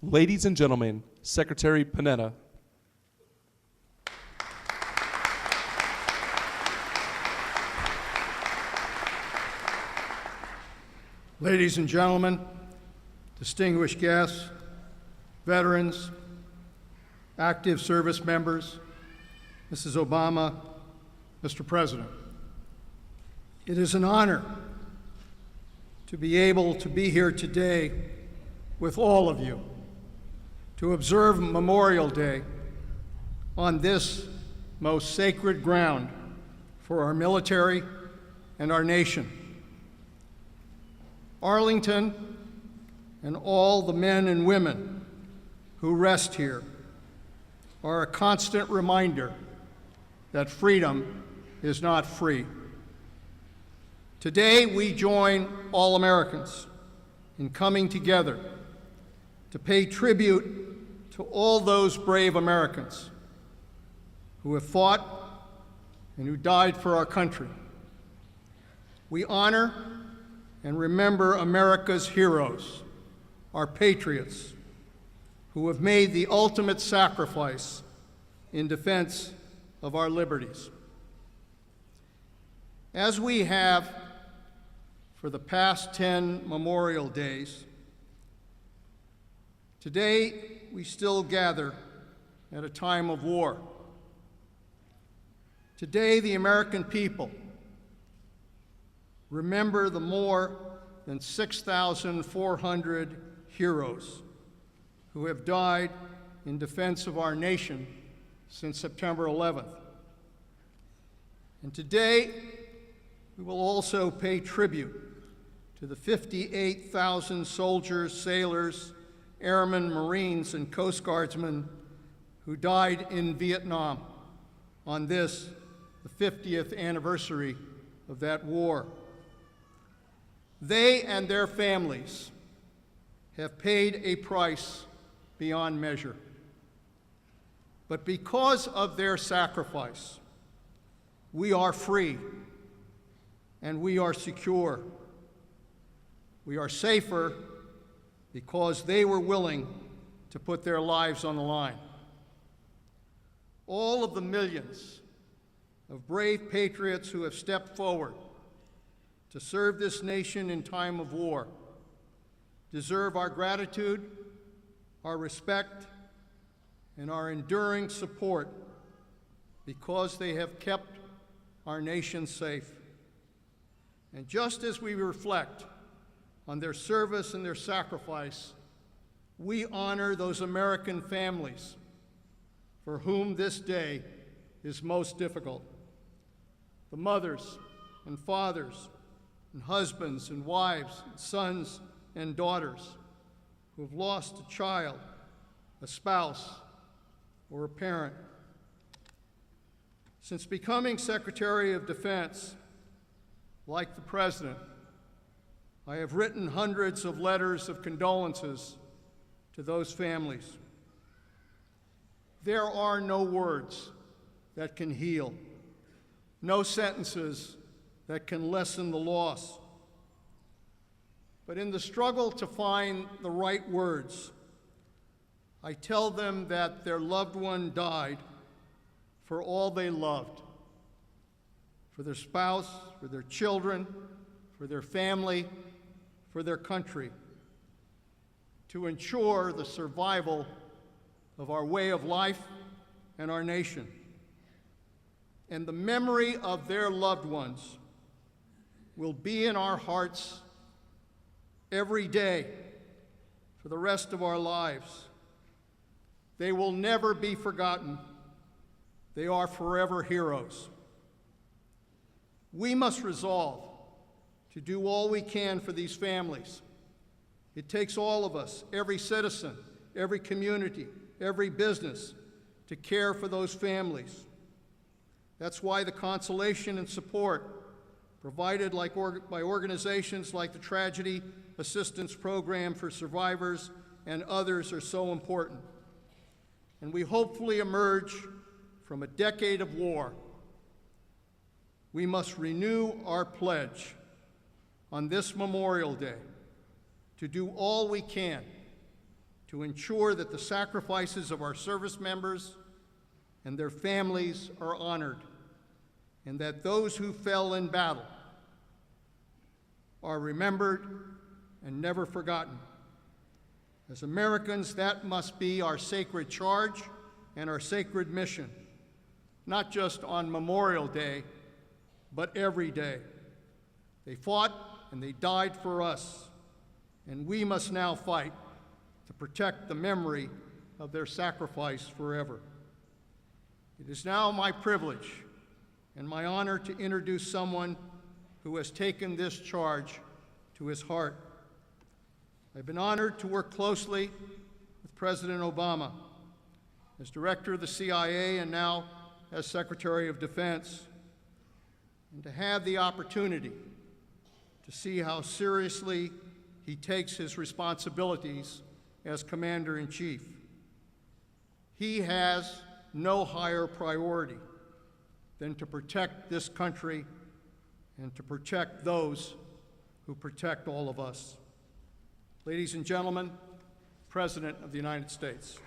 Ladies and gentlemen, Secretary Panetta. Ladies and gentlemen, distinguished guests, veterans, active service members, Mrs. Obama, Mr. President, it is an honor to be able to be here today with all of you to observe Memorial Day on this most sacred ground for our military and our nation. Arlington and all the men and women who rest here are a constant reminder that freedom is not free. Today, we join all Americans in coming together to pay tribute to all those brave Americans who have fought and who died for our country. We honor and remember America's heroes, our patriots, who have made the ultimate sacrifice in defense of our liberties. As we have for the past 10 Memorial Days, today we still gather at a time of war. Today, the American people remember the more than 6,400 heroes who have died in defense of our nation since September 11th. And today, we will also pay tribute to the 58,000 soldiers, sailors, airmen, Marines, and Coast Guardsmen who died in Vietnam on this, the 50th anniversary of that war. They and their families have paid a price beyond measure. But because of their sacrifice, we are free and we are secure. We are safer because they were willing to put their lives on the line. All of the millions of brave patriots who have stepped forward to serve this nation in time of war deserve our gratitude, our respect, and our enduring support because they have kept our nation safe. And just as we reflect on their service and their sacrifice, we honor those American families for whom this day is most difficult. The mothers and fathers and husbands and wives and sons and daughters who have lost a child, a spouse, or a parent. Since becoming Secretary of Defense, like the President, I have written hundreds of letters of condolences to those families. There are no words that can heal, no sentences that can lessen the loss. But in the struggle to find the right words, I tell them that their loved one died for all they loved, for their spouse, for their children, for their family, for their country, to ensure the survival of our way of life and our nation. And the memory of their loved ones will be in our hearts every day for the rest of our lives. They will never be forgotten. They are forever heroes. We must resolve to do all we can for these families. It takes all of us, every citizen, every community, every business, to care for those families. That's why the consolation and support provided by organizations like the Tragedy Assistance Program for Survivors and others are so important. And we hopefully emerge from a decade of war. We must renew our pledge on this Memorial Day to do all we can to ensure that the sacrifices of our service members and their families are honored, and that those who fell in battle are remembered and never forgotten. As Americans, that must be our sacred charge and our sacred mission, not just on Memorial Day, but every day. They fought and they died for us, and we must now fight to protect the memory of their sacrifice forever. It is now my privilege and my honor to introduce someone who has taken this charge to his heart. I've been honored to work closely with President Obama as Director of the CIA and now as Secretary of Defense, and to have the opportunity to see how seriously he takes his responsibilities as Commander-in-Chief. He has no higher priority than to protect this country and to protect those who protect all of us. Ladies and gentlemen, President of the United States.